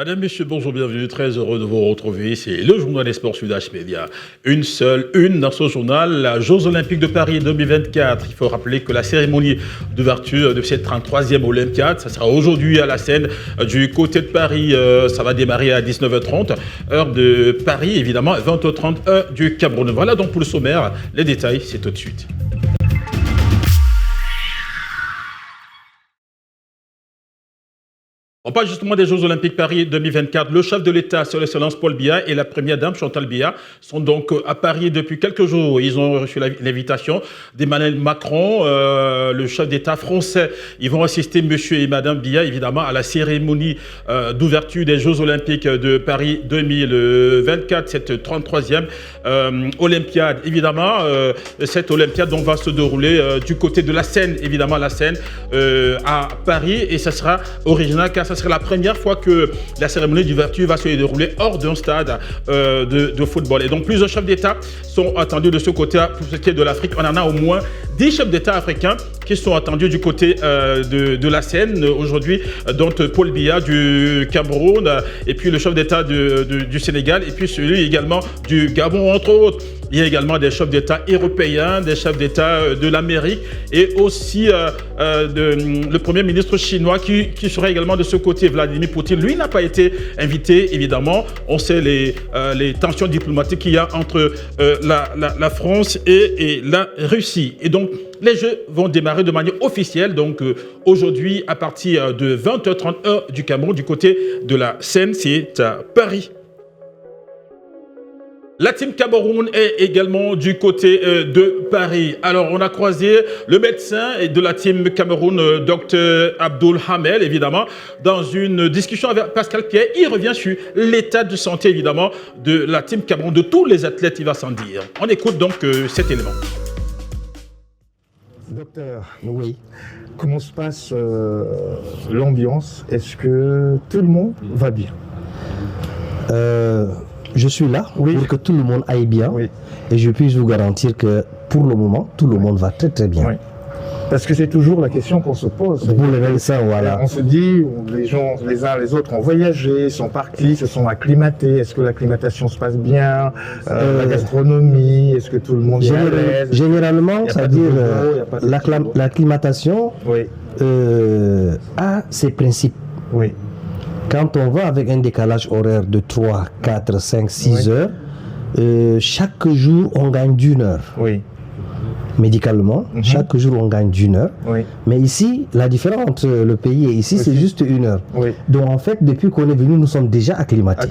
Madame, Messieurs, bonjour, bienvenue. Très heureux de vous retrouver. C'est le journal des sports Sud H-Média. Une dans ce journal, la Jeux Olympiques de Paris 2024. Il faut rappeler que la cérémonie d'ouverture de cette 33e Olympiade, ça sera aujourd'hui à la Seine du côté de Paris. Ça va démarrer à 19h30, heure de Paris, évidemment, 20h30, heure du Cameroun. Voilà donc pour le sommaire. Les détails, c'est tout de suite. On parle justement des Jeux Olympiques Paris 2024. Le chef de l'État, Son Excellence Paul Biya, et la première dame, Chantal Biya, sont donc à Paris depuis quelques jours. Ils ont reçu l'invitation d'Emmanuel Macron, le chef d'État français. Ils vont assister monsieur et madame Biya, évidemment, à la cérémonie d'ouverture des Jeux Olympiques de Paris 2024, cette 33e Olympiade. Évidemment, cette Olympiade donc, va se dérouler du côté de la Seine, évidemment, la Seine à Paris, et ça sera original car ça serait la première fois que la cérémonie d'ouverture va se dérouler hors d'un stade de football. Et donc plusieurs chefs d'État sont attendus de ce côté. Pour ce qui est de l'Afrique, on en a au moins 10 chefs d'État africains qui sont attendus du côté de la Seine aujourd'hui, dont Paul Biya du Cameroun, et puis le chef d'État du Sénégal, et puis celui également du Gabon, entre autres. Il y a également des chefs d'État européens, des chefs d'État de l'Amérique, et aussi le Premier ministre chinois qui sera également de ce côté, Vladimir Poutine. Lui n'a pas été invité, évidemment. On sait les tensions diplomatiques qu'il y a entre la France et la Russie. Et donc, les Jeux vont démarrer de manière officielle, donc aujourd'hui à partir de 20h30 heure du Cameroun, du côté de la Seine, c'est à Paris. La team Cameroun est également du côté de Paris. Alors, on a croisé le médecin de la team Cameroun, Dr Abdoul Hamel, évidemment, dans une discussion avec Pascal Pierre. Il revient sur l'état de santé, évidemment, de la team Cameroun, de tous les athlètes, il va s'en dire. On écoute donc cet élément. Docteur, oui. Comment se passe l'ambiance? Est-ce que tout le monde va bien? Je suis là pour que tout le monde aille bien, et je puis vous garantir que pour le moment, tout le monde va très très bien. Oui. Parce que c'est toujours la question qu'on se pose. Pour les médecins, voilà. On se dit, les gens, les uns les autres ont voyagé, sont partis, se sont acclimatés. Est-ce que l'acclimatation se passe bien? La gastronomie, est-ce que tout le monde est à l'aise? Généralement, c'est-à-dire l'acclimatation a ses principes. Oui. Quand on va avec un décalage horaire de 3, 4, 5, 6 heures, chaque jour on gagne d'1 heure. Oui. Médicalement, chaque jour on gagne d'1 heure. Oui. Mais ici, la différence entre le pays et ici, c'est juste 1 heure. Oui. Donc en fait, depuis qu'on est venu, nous sommes déjà acclimatés.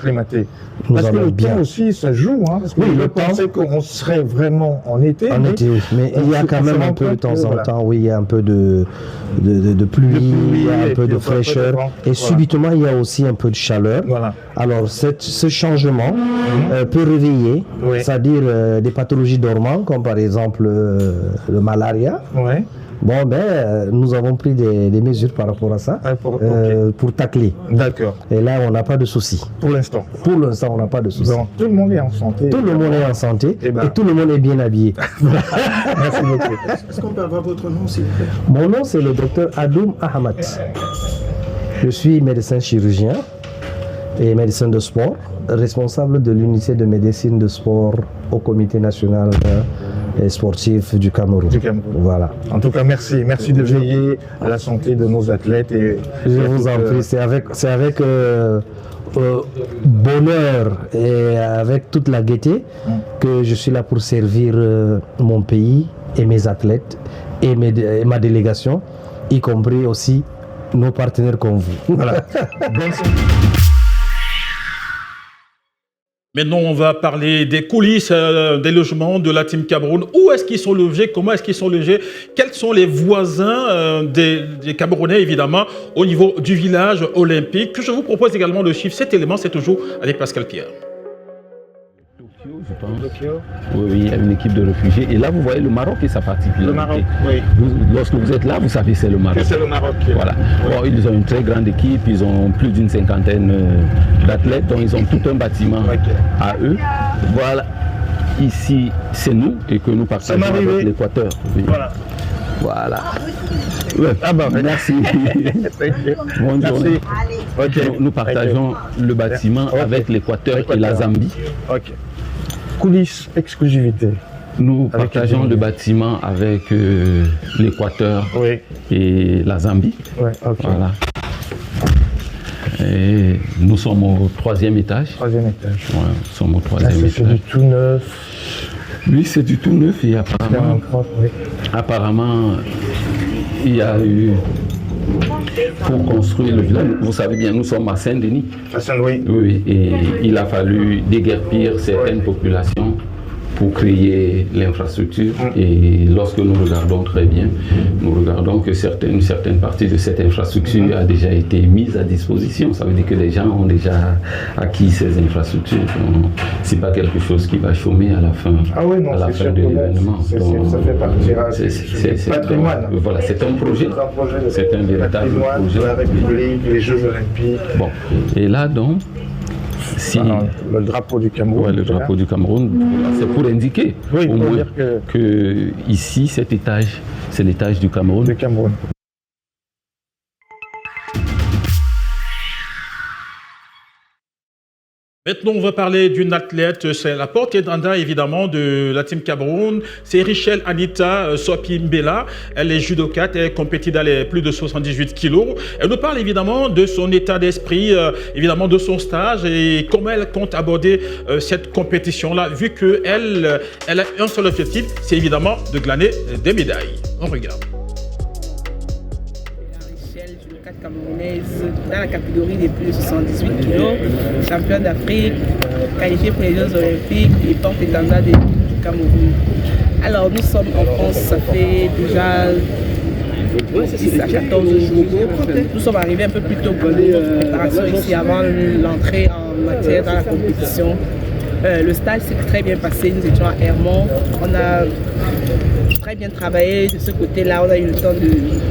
Parce que le temps aussi, ça joue. Hein, parce que je pensais qu'on serait vraiment en été. En été, oui. Mais il y a quand même un peu de temps en temps, oui, il y a un peu de pluie, il y a un peu de fraîcheur. Et subitement, il y a aussi un peu de chaleur. Voilà. Alors, ce changement peut réveiller, c'est-à-dire des pathologies dormantes, comme par exemple le malaria. Ouais. Bon, nous avons pris des mesures par rapport à ça pour tacler. D'accord. Et là, on n'a pas de soucis. Pour l'instant. Pour l'instant, on n'a pas de soucis. Donc, tout le monde est en santé. Tout le monde est en santé et tout le monde est bien habillé. Merci beaucoup. Est-ce qu'on peut avoir votre nom, s'il vous plaît? Mon nom, c'est le docteur Adoum Ahmad. Je suis médecin chirurgien et médecin de sport, responsable de l'unité de médecine de sport au comité national sportif du Cameroun. Voilà. En tout cas, merci de veiller à la santé de nos athlètes. Je vous en prie, c'est avec bonheur et avec toute la gaieté que je suis là pour servir mon pays et mes athlètes et ma délégation, y compris aussi nos partenaires comme vous. Voilà. Maintenant, on va parler des coulisses des logements de la team Cameroun. Où est-ce qu'ils sont logés? Comment est-ce qu'ils sont logés? Quels sont les voisins des Camerounais, évidemment, au niveau du village olympique? Que je vous propose également de suivre cet élément, c'est toujours avec Pascal Pierre. Je pense. Oui, il y a une équipe de réfugiés. Et là, vous voyez le Maroc et sa particularité. Le Maroc, oui. Lorsque vous êtes là, vous savez c'est le Maroc. C'est le Maroc. Voilà. Bon, ils ont une très grande équipe, ils ont plus d'une 50aine d'athlètes, donc ils ont tout un bâtiment à eux. Voilà. Ici, c'est nous et que nous partageons avec l'Équateur. Oui. Voilà. Ouais. Ah bah, Merci. Thank you. Bonne journée. Ok. Nous partageons le bâtiment Ok. avec l'Équateur et la Zambie. Ok. Coulisses, exclusivité. Nous Avec partageons les- le bâtiment avec l'Équateur Oui. et la Zambie. Ouais, ok. Voilà. Et nous sommes au 3e étage. 3e étage. Ouais, nous sommes au Là, 3e c'est du étage. tout neuf. Lui, c'est du tout neuf et Bien apparemment, propre, oui. il y a eu, pour construire le village, vous savez bien, nous sommes à Saint-Denis. À Saint-Louis. Oui, et il a fallu déguerpir certaines populations pour créer l'infrastructure. Et lorsque nous regardons très bien, nous regardons que une certaine partie de cette infrastructure a déjà été mise à disposition. Ça veut dire que les gens ont déjà acquis ces infrastructures. Ce n'est pas quelque chose qui va chômer à la fin, Ah oui, non, à la c'est fin sûr de que l'événement. ça fait partie C'est du patrimoine. Voilà, c'est un projet. C'est un projet de C'est un véritable patrimoine projet. de la République, les Jeux Olympiques. Bon, et là donc, si Le drapeau du Cameroun. ouais, le drapeau du Cameroun, c'est pour indiquer Oui, au pour moins dire que ici, cet étage, c'est l'étage du Cameroun. Du Cameroun. Maintenant, on va parler d'une athlète, c'est la porte-étendard évidemment de la Team Cameroun, c'est Richelle Anita Sopi-Mbela. Elle est judokate, elle compétit dans les plus de 78 kilos. Elle nous parle évidemment de son état d'esprit, évidemment de son stage et comment elle compte aborder cette compétition-là, vu qu'elle a un seul objectif, c'est évidemment de glaner des médailles. On regarde. Camerounaise dans la catégorie des plus de 78 kg, championne d'Afrique, qualifiée pour les Jeux Olympiques et porte-étendard du Cameroun. Alors nous sommes en France, ça fait déjà 10 à 14 jours. Nous sommes arrivés un peu plus tôt pour notre préparation ici avant l'entrée en matière dans la compétition. Le stage s'est très bien passé, nous étions à Hermont, on a très bien travaillé de ce côté-là, on a eu le temps de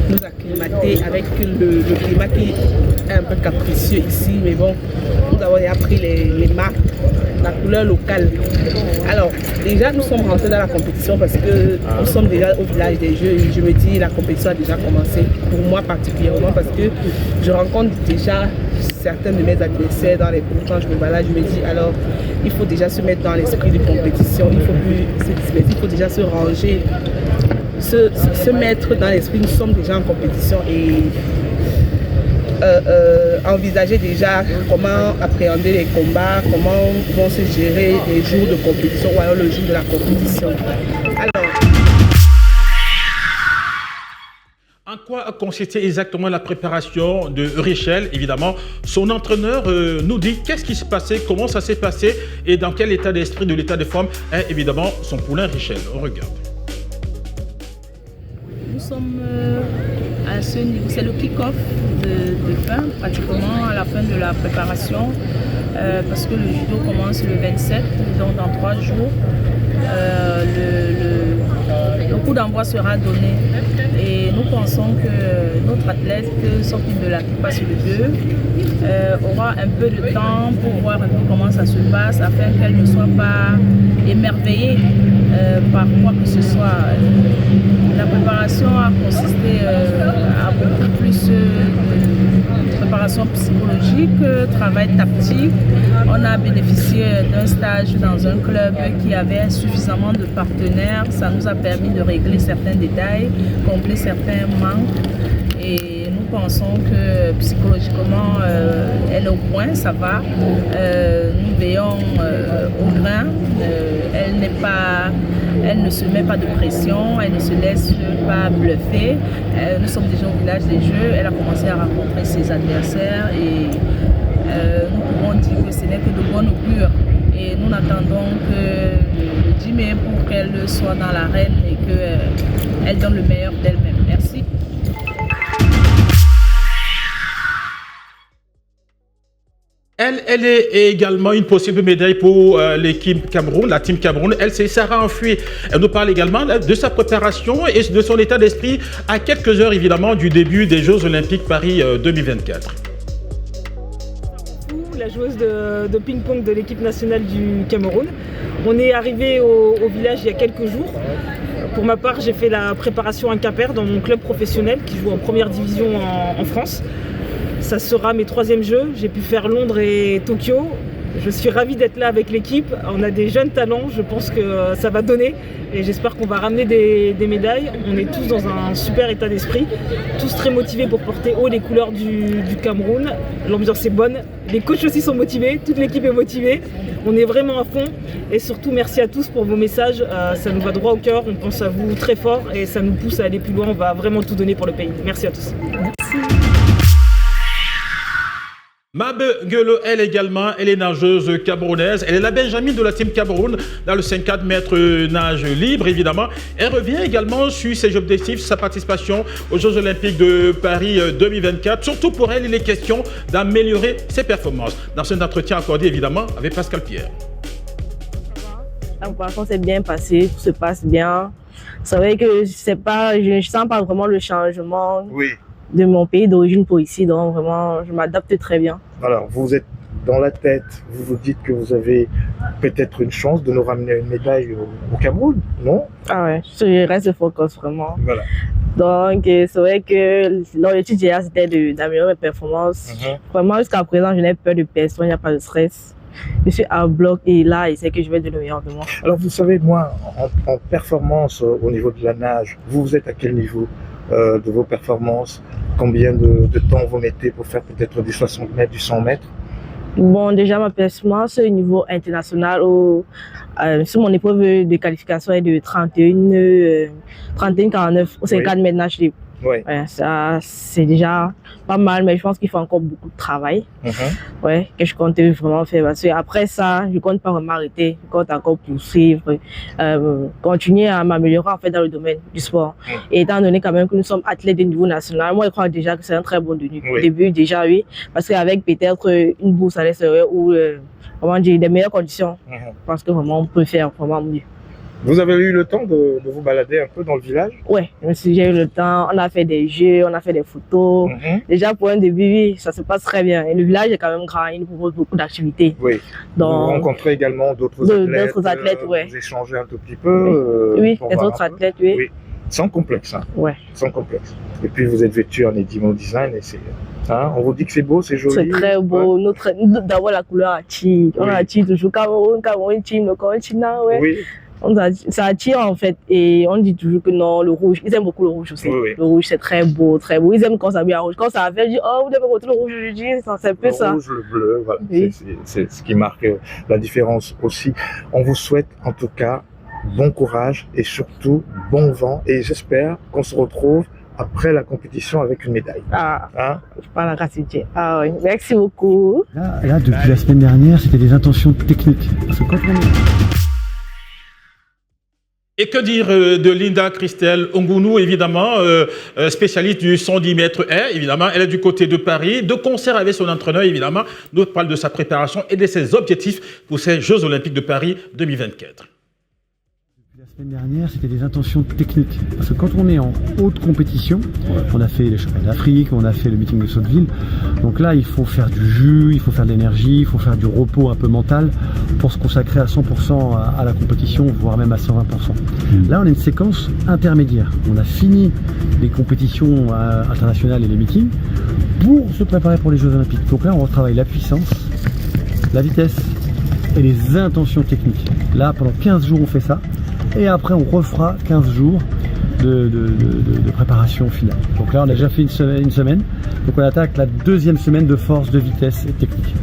nous acclimater avec le climat qui est un peu capricieux ici, mais bon, nous avons appris les marques, la couleur locale. Alors, déjà nous sommes rentrés dans la compétition parce que nous sommes déjà au village des Jeux et je me dis la compétition a déjà commencé, pour moi particulièrement parce que je rencontre déjà certains de mes adversaires dans les cours. Quand je me balade, je me dis alors il faut déjà se mettre dans l'esprit de compétition, il faut plus se disperser, il faut déjà se ranger, se mettre dans l'esprit, nous sommes déjà en compétition et envisager déjà comment appréhender les combats, comment vont se gérer les jours de compétition ou alors le jour de la compétition. Alors, En quoi a consisté exactement la préparation de Richelle? Évidemment, son entraîneur nous dit qu'est-ce qui s'est passé, comment ça s'est passé et dans quel état d'esprit, de l'état de forme est évidemment son poulain Richelle. On regarde. Nous sommes à ce niveau, c'est le kick-off de fin, pratiquement à la fin de la préparation, parce que le judo commence le 27, donc dans 3 jours. Le coup d'envoi sera donné et nous pensons que notre athlète, Sopi Mbela qui passe le 2, aura un peu de temps pour voir un peu comment ça se passe afin qu'elle ne soit pas émerveillée par quoi que ce soit. La préparation a consisté à beaucoup plus de préparation psychologique, travail tactique. On a bénéficié d'un stage dans un club qui avait suffisamment de partenaires. Ça nous a permis de régler certains détails, combler certains manques. Et nous pensons que psychologiquement, elle est au point, ça va. Nous veillons au grain. Elle ne se met pas de pression, elle ne se laisse pas bluffer. Nous sommes déjà au village des Jeux, elle a commencé à rencontrer ses adversaires et nous pouvons dire que ce n'est que de bonne augure. Et nous n'attendons que le 10 mai pour qu'elle soit dans l'arène et qu'elle donne le meilleur d'elle-même. Merci. Elle est également une possible médaille pour l'équipe Cameroun, la Team Cameroun. Elle, c'est Sarah Enfui. Elle nous parle également de sa préparation et de son état d'esprit à quelques heures évidemment du début des Jeux Olympiques Paris 2024. La joueuse de ping-pong de l'équipe nationale du Cameroun. On est arrivé au village il y a quelques jours. Pour ma part, j'ai fait la préparation à Quimper dans mon club professionnel qui joue en première division en France. Ça sera mes 3e Jeux. J'ai pu faire Londres et Tokyo. Je suis ravie d'être là avec l'équipe. On a des jeunes talents, je pense que ça va donner et j'espère qu'on va ramener des médailles. On est tous dans un super état d'esprit, tous très motivés pour porter haut les couleurs du Cameroun. L'ambiance est bonne, les coachs aussi sont motivés, toute l'équipe est motivée. On est vraiment à fond et surtout merci à tous pour vos messages. Ça nous va droit au cœur, on pense à vous très fort et ça nous pousse à aller plus loin. On va vraiment tout donner pour le pays. Merci à tous. Mab Guelo, elle également, elle est nageuse camerounaise. Elle est la Benjamin de la Team Cameroun dans le 5-4 mètres nage libre, évidemment. Elle revient également sur ses objectifs, sa participation aux Jeux Olympiques de Paris 2024. Surtout pour elle, il est question d'améliorer ses performances. Dans cet entretien accordé, évidemment, avec Pascal Pierre. La préparation s'est bien passée, tout se passe bien. C'est vrai que je ne sens pas vraiment le changement. Oui. De mon pays d'origine pour ici, donc vraiment je m'adapte très bien. Alors vous êtes dans la tête, vous vous dites que vous avez peut-être une chance de nous ramener une médaille au Cameroun, non? Ah ouais, je reste focus vraiment. Voilà. Donc c'est vrai que l'objectif c'était d'améliorer mes performances. Vraiment jusqu'à présent je n'ai peur de personne, il n'y a pas de stress. Je suis à bloc et là, il sait que je vais donner le meilleur de moi. Alors vous savez, moi, en performance au niveau de la nage, vous êtes à quel niveau de vos performances? Combien de temps vous mettez pour faire peut-être du 60 mètres, du 100 mètres? Bon, déjà ma performance au niveau international, sur mon épreuve de qualification est de 31-49 au 50 mètres nage libre. Oui. Ouais, ça c'est déjà pas mal, mais je pense qu'il faut encore beaucoup de travail. Ouais, que je compte vraiment faire. Parce que après ça, je compte pas vraiment arrêter, je compte encore poursuivre, continuer à m'améliorer en fait dans le domaine du sport. Et étant donné quand même que nous sommes athlètes de niveau national, moi je crois déjà que c'est un très bon début. Au début déjà oui, parce qu'avec peut-être une bourse à l'extérieur ou vraiment des meilleures conditions, je pense que vraiment on peut faire vraiment mieux. Vous avez eu le temps de vous balader un peu dans le village? Ouais, j'ai eu le temps. On a fait des jeux, on a fait des photos. Déjà pour un début, oui, ça se passe très bien. Et le village est quand même grand, il nous propose beaucoup d'activités. Oui. Donc, vous rencontrez également d'autres athlètes. Ouais. Vous échangez un tout petit peu. Oui, les autres athlètes, oui. Sans complexe. Hein. Ouais. Sans complexe. Et puis vous êtes vêtu en Edimo Design et c'est. Hein, on vous dit que c'est beau, c'est joli. C'est très beau. D'abord la couleur attire. On attire toujours Cameroun, team, le continent, ouais. Oui. Ça attire en fait et on dit toujours que non, le rouge, ils aiment beaucoup le rouge aussi. Le rouge c'est très beau, très beau. Ils aiment quand ça vient en rouge. Quand ça vient, ils disent oh vous devez montrer le rouge, je dis c'est un peu ça. Le rouge, le bleu, voilà. Oui. C'est ce qui marque la différence aussi. On vous souhaite en tout cas bon courage et surtout bon vent et j'espère qu'on se retrouve après la compétition avec une médaille. Je parle à Rassitier. Ah oui, merci beaucoup. Là depuis la semaine dernière, c'était des intentions techniques. Parce que quand on est... Et que dire de Linda Christelle Ongounou, évidemment, spécialiste du 110 mètres air, évidemment, elle est du côté de Paris, de concert avec son entraîneur, évidemment, nous parle de sa préparation et de ses objectifs pour ces Jeux Olympiques de Paris 2024. La semaine dernière, c'était des intentions techniques. Parce que quand on est en haute compétition, on a fait les championnats d'Afrique, on a fait le meeting de Sotteville. Donc là, il faut faire du jus, il faut faire de l'énergie, il faut faire du repos un peu mental pour se consacrer à 100% à la compétition, voire même à 120%. Là, on a une séquence intermédiaire. On a fini les compétitions internationales et les meetings pour se préparer pour les Jeux Olympiques. Donc là, on retravaille la puissance, la vitesse et les intentions techniques. Là, pendant 15 jours, on fait ça. Et après, on refera 15 jours de préparation finale. Donc là, on a déjà fait une semaine. Donc on attaque la deuxième semaine de force, de vitesse et technique.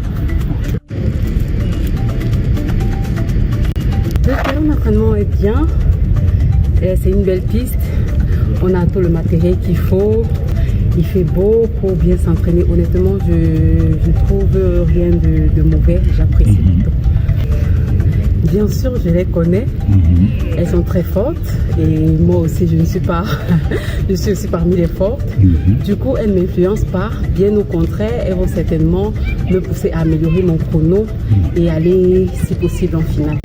Le terrain d'entraînement est bien. C'est une belle piste. On a tout le matériel qu'il faut. Il fait beau pour bien s'entraîner. Honnêtement, je ne trouve rien de mauvais. J'apprécie plutôt. Bien sûr, je les connais. Elles sont très fortes et moi aussi, je suis aussi parmi les fortes. Du coup, elles ne m'influencent pas. Bien au contraire, elles vont certainement me pousser à améliorer mon chrono et aller, si possible, en finale.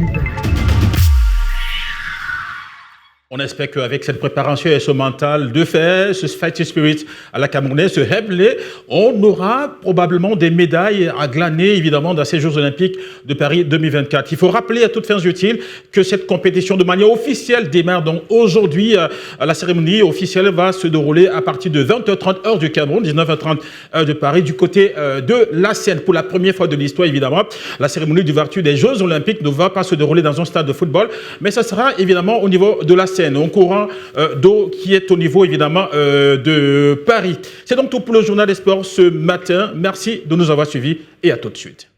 On espère qu'avec cette préparation et ce mental de fer, ce fighting spirit à la Camerounaise, ce Heblé, on aura probablement des médailles à glaner, évidemment, dans ces Jeux Olympiques de Paris 2024. Il faut rappeler à toutes fins utiles que cette compétition de manière officielle démarre donc aujourd'hui. La cérémonie officielle va se dérouler à partir de 20h30 heure du Cameroun, 19h30 heure de Paris, du côté de la Seine. Pour la première fois de l'histoire, évidemment, la cérémonie d'ouverture des Jeux Olympiques ne va pas se dérouler dans un stade de football, mais ça sera évidemment au niveau de la Seine, un courant d'eau qui est au niveau évidemment de Paris. C'est donc tout pour le journal des sports ce matin. Merci de nous avoir suivis et à tout de suite.